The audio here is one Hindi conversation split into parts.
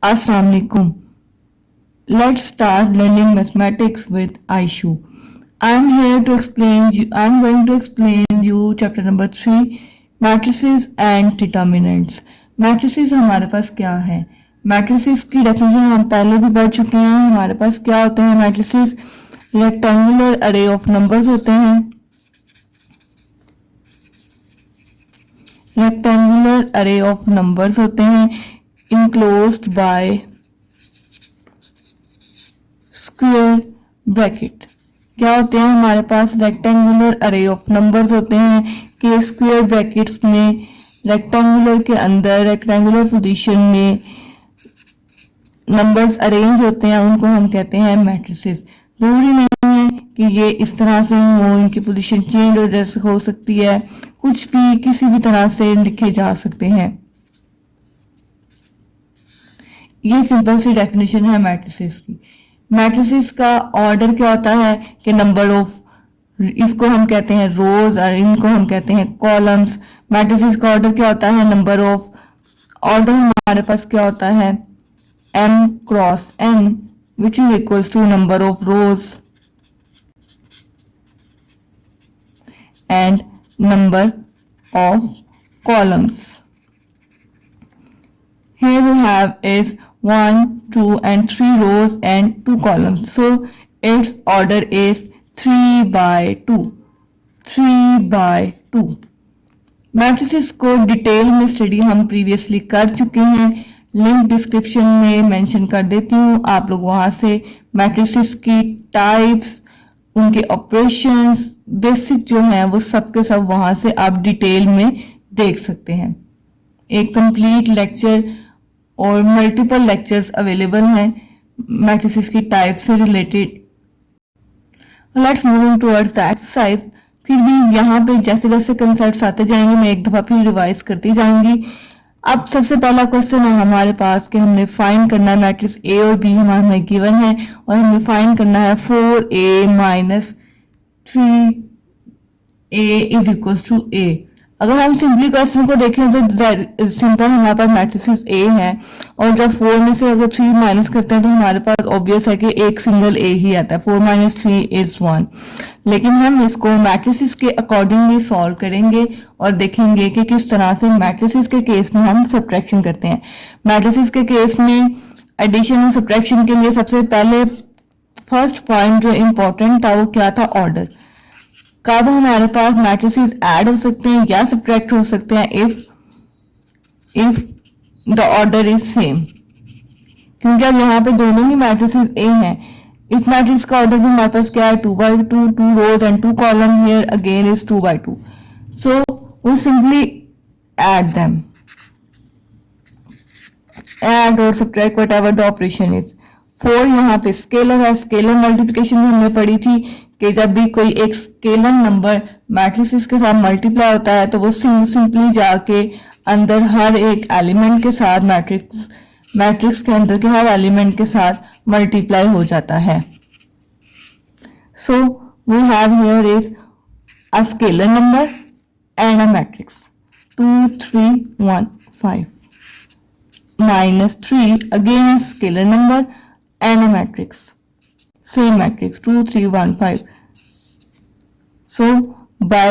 Assalamu alaikum. Let's start learning mathematics with Aishu. I'm going to explain you chapter number 3 matrices and determinants. Matrices हमारे पास क्या है? Matrices की डेफिनेशन हम पहले भी पढ़ चुके हैं. हमारे पास क्या होते हैं matrices? Rectangular array of numbers होते हैं. Rectangular array of numbers होते हैं enclosed by स्क्वायर ब्रैकेट. क्या होते हैं हमारे पास? रेक्टेंगुलर अरे ऑफ नंबर्स होते हैं कि स्क्वायर ब्रैकेट्स में रेक्टेंगुलर के अंदर रेक्टेंगुलर पोजीशन में नंबर्स अरेंज होते हैं, उनको हम कहते हैं मैट्रिसेस. जरूरी नहीं है कि ये इस तरह से हो, इनकी पोजीशन चेंज हो सकती है, कुछ भी किसी भी तरह से लिखे जा सकते हैं. ये सिंपल सी डेफिनेशन है मैट्रिसेस की. मैट्रिसेस का ऑर्डर क्या होता है कि नंबर ऑफ, इसको हम कहते हैं रोज और इनको हम कहते हैं कॉलम्स. मैट्रिसेस का ऑर्डर क्या होता है? Number of. ऑर्डर हमारे पास क्या होता है? m cross n which is equals to number of rows and number of columns. Here we have is 1, 2 and 3 rows and 2 columns. So its order is 3 by 2. 3 by 2. Matrices को डिटेल में स्टडी हम प्रीवियसली कर चुके हैं. लिंक डिस्क्रिप्शन में मेंशन कर देती हूँ, आप लोग वहां से मैट्रिसेस की टाइप्स, उनके ऑपरेशंस, बेसिक जो हैं वो सब के सब वहां से आप डिटेल में देख सकते हैं. एक कंप्लीट लेक्चर और मल्टीपल लेक्चर्स अवेलेबल हैं मैट्रिसेस की टाइप से related. Let's move towards the exercise. फिर भी यहाँ पे जैसे जैसे कंसेप्ट्स आते जाएंगे मैं एक दफा फिर रिवाइज करती जाऊंगी. अब सबसे पहला क्वेश्चन है हमारे पास कि हमने फाइंड करना है मैट्रिक्स ए और बी हमारे गिवन है और हमने फाइंड करना है 4a minus 3a is equal to a. अगर हम सिंपली क्वेश्चन को देखें तो सिंपल हमारे पास मैट्रिसेस ए है और जब 4 में से अगर 3 माइनस करते हैं तो हमारे पास ऑब्वियस है कि एक सिंगल ए ही आता है. 4 माइनस 3 इज 1. लेकिन हम इसको मैट्रिसेस के अकॉर्डिंगली सॉल्व करेंगे और देखेंगे कि किस तरह से मैट्रिसेस के केस में हम सब्ट्रैक्शन करते हैं. मैट्रिसेस के केस में एडिशन और सब्ट्रैक्शन के लिए सबसे पहले फर्स्ट पॉइंट जो इम्पोर्टेंट था वो क्या था? ऑर्डर. कब हमारे पास मैट्रिसेस ऐड हो सकते हैं या सब्ट्रैक्ट हो सकते हैं? If the order is same. क्योंकि अब यहाँ पे दोनों ही मैट्रिसेस ए हैं. इस मैट्रिक्स का ऑर्डर भी हमारे पास क्या है? 2 by 2, 2 rows and 2 columns. Here again is 2 by 2. So we simply add them. Add or subtract whatever the operation is. 4 यहाँ पे स्केलर है. स्केलर मल्टीप्लिकेशन में हमने पढ़ी थी कि जब भी कोई एक स्केलर नंबर मैट्रिसेस के साथ मल्टीप्लाई होता है तो वो सिंपली जाके अंदर हर एक एलिमेंट के साथ मैट्रिक्स के अंदर के हर एलिमेंट के साथ मल्टीप्लाई हो जाता है. So we have here is a scalar number and a matrix 2 3 1 5 minus 3 again a scalar number and a matrix. Same matrix 2 3 1 5. So by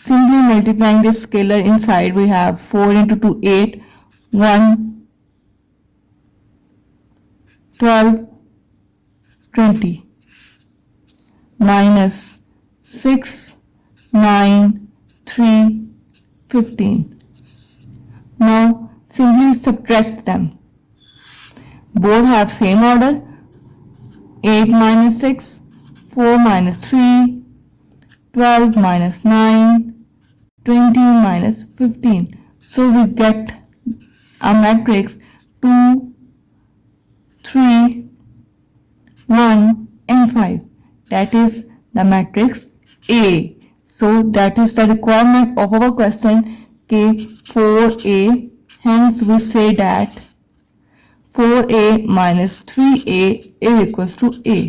simply multiplying this scalar inside we have 4 into 2 8 1 12 20 minus 6 9 3 15. Now simply subtract them. Both have same order. 8 minus 6, 4 minus 3, 12 minus 9, 20 minus 15. So we get a matrix 2, 3, 1 and 5. That is the matrix A. So that is the requirement of our question K 4A. Hence we say that 4a minus 3a is equals to a.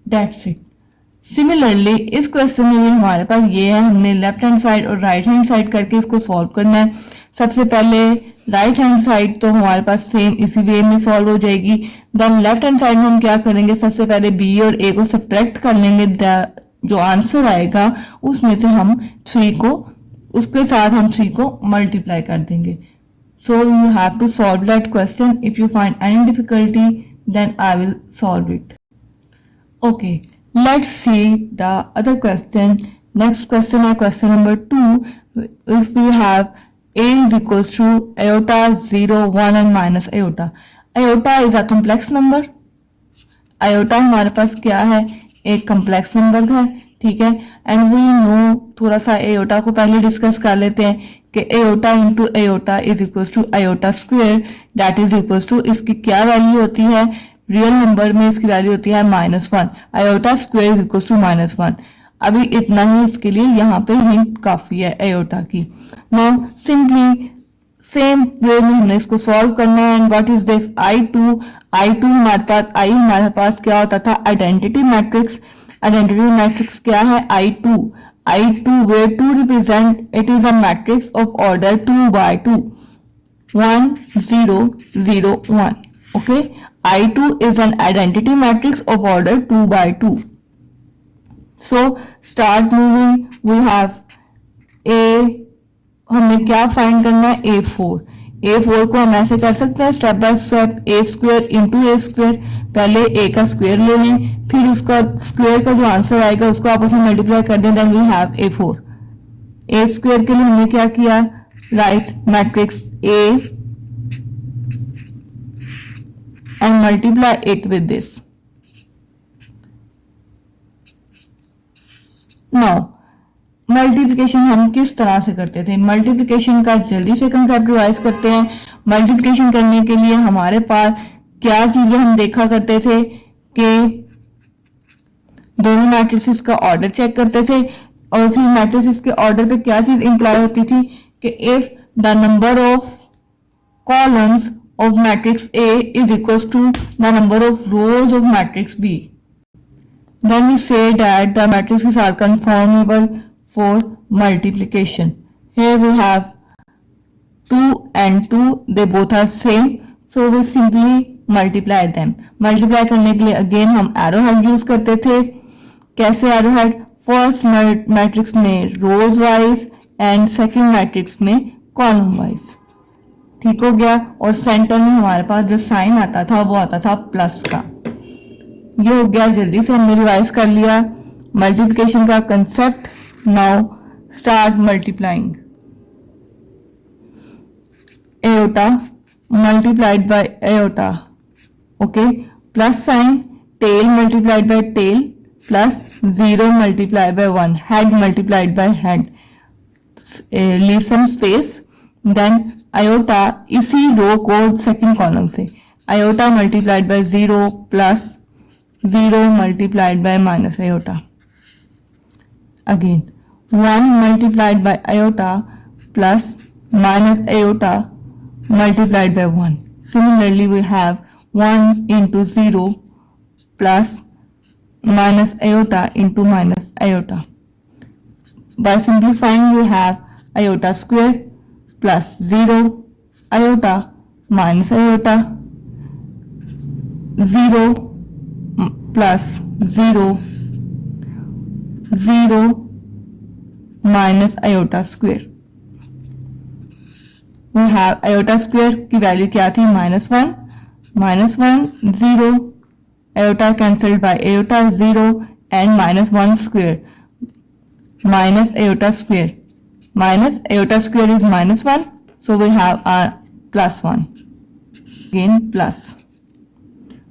That's it. Similarly इस क्वेश्चन में भी हमारे पास ये है, हमने लेफ्ट हैंड साइड और राइट हैंड साइड करके इसको सॉल्व करना है. सबसे पहले राइट हैंड साइड तो हमारे पास सेम इसी वे में सॉल्व हो जाएगी। देन लेफ्ट हैंड साइड में हम क्या करेंगे, सबसे पहले बी और ए को सब्ट्रैक्ट कर लेंगे, जो आंसर आएगा उसमें से हम 3 को, उसके साथ हम 3 को मल्टीप्लाई कर देंगे। So you have to solve that question. If you find any difficulty, then I will solve it. Okay, let's see the other question. Next question is question number 2. If we have a is equals to iota 0, 1 and minus iota. Iota is a complex number. Iota हमारे पास क्या है, एक कम्प्लेक्स नंबर है, ठीक है। एंड वी नो, थोड़ा सा एयोटा को पहले डिस्कस कर लेते हैं कि iota into iota is equal to iota square, that is equal to, इसकी क्या वैल्यू होती है, रियल नंबर में इसकी वैल्यू होती है -1। Iota square is equal to -1। अभी इतना ही इसके लिए यहाँ पे हिंट काफी है एयोटा की। नाउ सिंपली सेम वे में हमने इसको सॉल्व करना है। And what is this, I2 हमारे पास क्या होता था, आइडेंटिटी मैट्रिक्स। आइडेंटिटी मैट्रिक्स क्या है, I2 where 2 represent, it is a matrix of order 2 by 2, 1 0 0 1. Okay, I2 is an identity matrix of order 2 by 2. So start moving. We have A, हमें क्या फाइंड करना है, A4 को हम ऐसे कर सकते हैं step by step, A square into A square. पहले A का स्क्वायर ले लें, फिर उसका स्क्वायर का जो आंसर आएगा उसको आपस में मल्टीप्लाई कर दें, then we have A4। A square के लिए हमने क्या किया, right matrix A and multiply it with this. Now multiplication हम किस तरह से करते थे, मल्टीप्लिकेशन का जल्दी से कंसेप्ट रिवाइज करते हैं। मल्टीप्लिकेशन करने के लिए हमारे पास क्या चीजें हम देखा करते थे कि दोनों मैट्रिसेस का ऑर्डर चेक करते थे, और फिर मैट्रिसेस के ऑर्डर पे क्या चीज इंप्लाई होती थी कि if the number of columns of matrix A is equal to the number of rows of matrix B, then we say that the matrices are conformable for multiplication. Here we have 2 and 2, they both are same, so we simply multiply them. Multiply करने के लिए again हम arrow head यूज करते थे। कैसे arrow head, फर्स्ट मैट्रिक्स में रोज वाइज एंड सेकंड मैट्रिक्स में कॉलम वाइज, ठीक हो गया। और सेंटर में हमारे पास जो साइन आता था वो आता था प्लस का। ये हो गया, जल्दी से हमने रिवाइज कर लिया मल्टीप्लिकेशन का concept. Now start multiplying. Iota multiplied by iota, okay, plus sign, tail multiplied by tail, plus 0 multiplied by 1, head multiplied by head, leave some space, then iota इसी रो को सेकंड कॉलम से, iota multiplied by 0 plus 0 multiplied by minus iota. Again 1 multiplied by iota plus minus iota multiplied by 1. Similarly we have 1 into 0 plus minus iota into minus iota. By simplifying we have iota square plus 0 iota minus iota, 0 plus 0 0 minus iota square. We have iota square की वैल्यू क्या थी, -1, -1 0, iota cancelled by iota 0 and -1 square, minus iota square, minus iota square is -1, so we have our +1, again plus,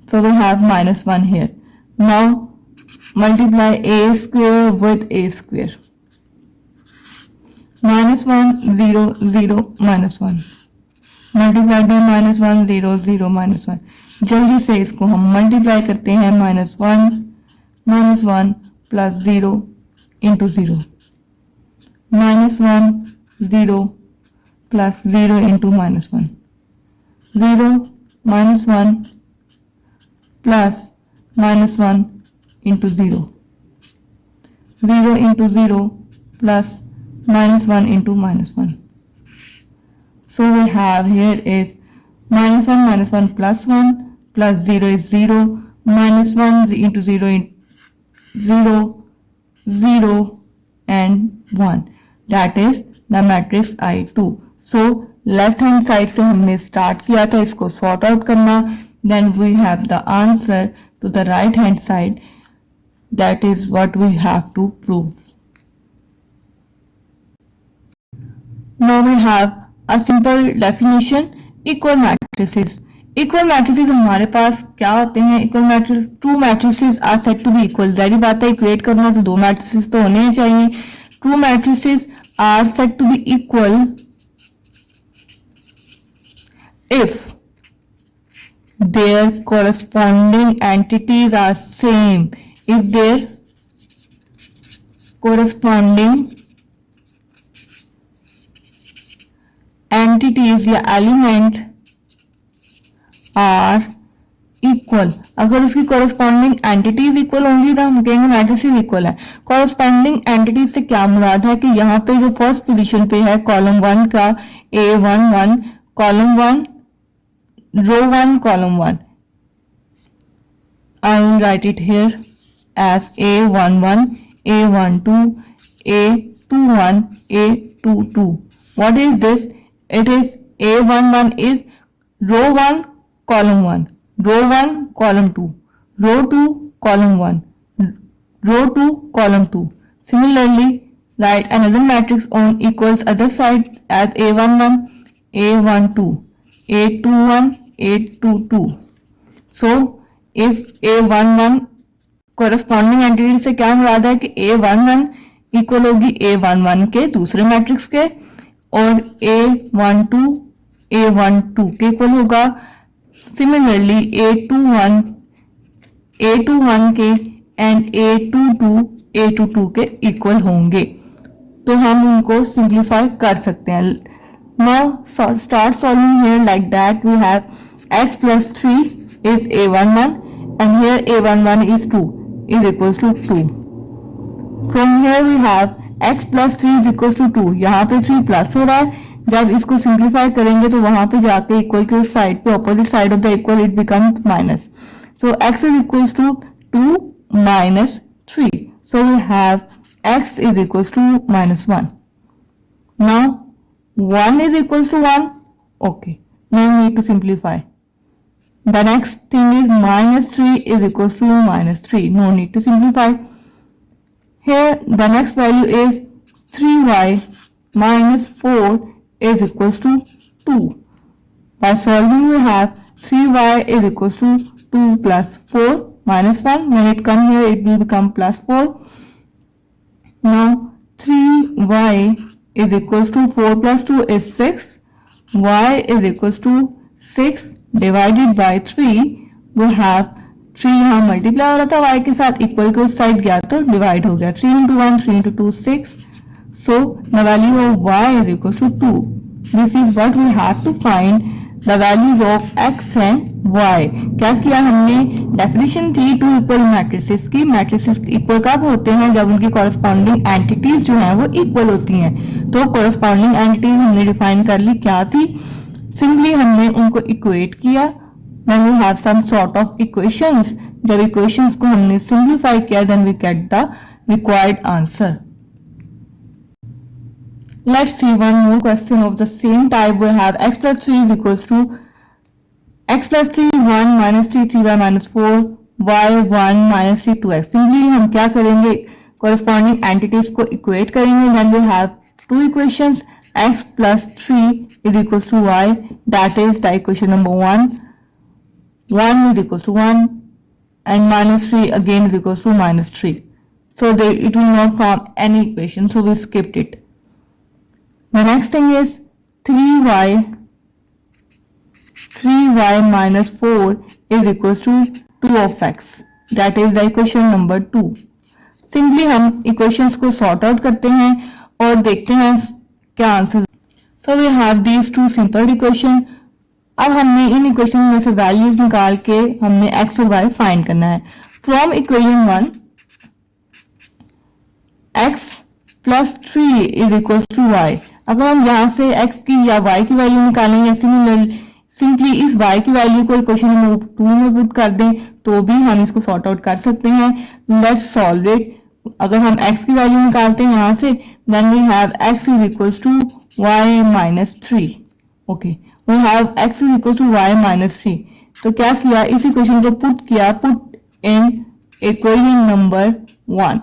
so we have -1 here. Now multiply a square with a square, -1 0 0 -1 multiplied by -1 0 0 -1। जल्दी से इसको हम मल्टीप्लाई करते हैं, -1 plus 0 into 0, -1 0 plus 0 into -1, 0 -1 plus -1 into 0, 0 into 0 plus -1 into -1. So we have here is minus 1 plus 1 plus 0 is 0, minus 1 into 0 into 0, 0 and 1. That is the matrix I2. So left hand side से हमने स्टार्ट किया था इसको सॉर्ट आउट करना, then we have the answer to the right hand side. That is what we have to prove. Now we have a simple definition. Equal matrices. Equal matrices हमारे पास क्या होते हैं? Equal matrix, two matrices are said to be equal. जारी बात है इक्वेट करना तो दो मैट्रिसेस तो होने ही चाहिए. Two matrices are said to be equal if their corresponding entities are same. If their corresponding entities या element are equal. अगर उसकी corresponding entities equal होंगी तो हम कहेंगे मैट्रिसेस इक्वल है. corresponding entities से क्या मुराद है कि यहाँ पे जो फर्स्ट पोजीशन पे है कॉलम 1 का A11, column 1 row 1 column 1. I will write it here as A11, A12, A21, A22. What is this? It is A11 is row 1 column 1, row 1 column 2, row 2 column 1, row 2 column 2. Similarly, write another matrix on equals other side as A11, A12, A21, A22. So if A11 corresponding entity से क्या मुराद है कि A11 इक्वल होगी A11 के दूसरे मैट्रिक्स के और A12 A12 के इक्वल होगा. सिमिलरली A21 के एंड A22 के इक्वल होंगे. तो हम उनको सिंप्लीफाई कर सकते हैं. Now start solving here like that. We have x plus 3 is A11 and here A11 is 2 is equals to 2. From here we have x plus 3 is equals to 2. यहाँ पे 3 प्लस हो रहा है. जब इसको सिंप्लीफाई करेंगे तो वहां पे जाके इक्वल के उस साइड पे opposite side of the equal it becomes minus. So x is equals to 2 minus 3. So we have x is equals to minus 1. Now 1 is equals to 1. Okay. Now we need to simplify. The next thing is minus 3 is equals to minus 3. No need to simplify. Here the next value is 3y minus 4 is equals to 2. By solving we have 3y is equals to 2 plus 4 minus 1. When it comes here it will become plus 4. Now 3y is equals to 4 plus 2 is 6. Y is equals to 6 divided by 3. We have 3 यहाँ मल्टीप्लाई हो रहा था y के साथ, इक्वल के उस साइड गया तो डिवाइड हो गया. 3 into 1, 3 into 2, 6. So the value of y is equals to 2. This is what we have to find the values of x and y. क्या किया हमने? डेफिनेशन थी टू इक्वल मैट्रिसेस की. मैट्रिसेस इक्वल कब होते हैं? जब उनकी कॉरेस्पॉन्डिंग एंटिटीज जो हैं वो इक्वल होती हैं. तो कॉरेस्पॉन्डिंग एंटिटीज हमने डिफाइन कर ली. क्या थी? सिंपली हमने उनको इक्वेट किया. When we have some sort of equations, जब इक्वेशंस को हमने सिंप्लीफाई किया then we get the required answer. Let's see one more question of the same type. We have x plus 3 is equals to x plus 3 1 minus 3 3y minus 4 y 1 minus 3 2x. Simply हम क्या करेंगे? Corresponding entities को equate करेंगे. Then we have two equations. X plus 3 is equals to y. That is the equation number 1. 1 is equals to 1 and minus 3 again is equals to minus 3. So it will not form any equation. So we skipped it. The next thing is 3y minus 4 is equals to 2 of x. That is the equation number 2. Simply हम equations को sort out करते हैं और देखते हैं क्या answer. So we have these two simple equation. अब हमने इन इक्वेशन में से वैल्यूज निकाल के हमने x और y फाइंड करना है. From equation 1 x plus 3 is equals to y. अगर हम यहाँ से x की या y की वैल्यू निकालेंगे, सिंपली इस y की वैल्यू को इक्वेशन नंबर 2 में पुट कर दें तो भी हम इसको सॉर्ट आउट कर सकते हैं। Let's solve it. अगर हम x की वैल्यू निकालते हैं यहाँ से, then we have x is equals to y minus 3। Okay, we have x is equals to y minus 3। तो क्या किया, इस इक्वेशन को पुट किया, put in equation number 1,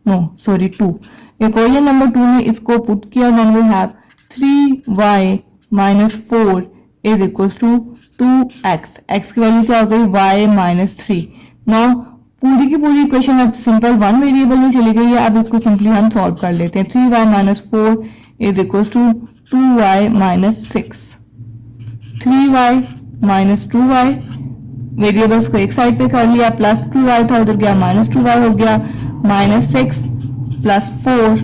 no sorry 2, equation number 2 में इसको पुट किया, then we have 3y minus 4 is equals to 2x। x की वैल्यू क्या हो गई, y माइनस 3। नाउ पूरी की पूरी इक्वेशन अब सिंपल वन वेरिएबल में चली गई है। अब इसको सिंपली हम सॉल्व कर लेते हैं। 3y minus 4 is equals to 2y minus 6। 3y minus 2y, variables को एक साइड पे कर लिया, प्लस 2y था उधर गया, माइनस 2y हो गया, minus 6 plus 4,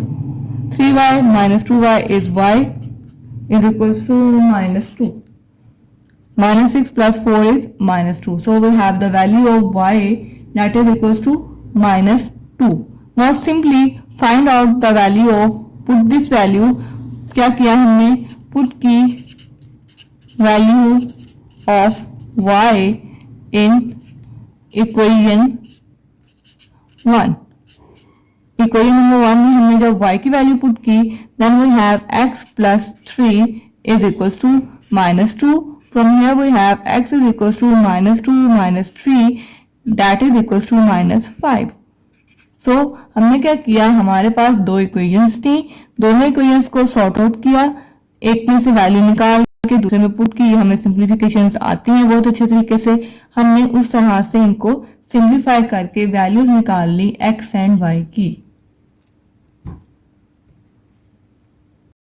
3y minus 2y is y is equals to minus 2. Minus 6 plus 4 is minus 2. So we have the value of y that is equals to minus 2. Now simply find out the value of, put this value, क्या किया हमने, put की value of y in equation 1. Equation number 1 में हमने जब y की वैल्यू पुट की, then we have x plus 3 is equals to minus 2। From here we have x is equals to minus 2 minus 3 that is equals to minus 5। So हमने क्या किया, हमारे पास दो इक्वेशंस थी, दोनों इक्वेशंस को सॉर्ट आउट किया, एक में से वैल्यू निकाल के दूसरे में पुट की। हमें सिंप्लीफिकेशंस आती हैं बहुत अच्छे तरीके से, हमने उस तरह से इनको सिंप्लीफाई करके वैल्यूज निकाल ली x एंड y की।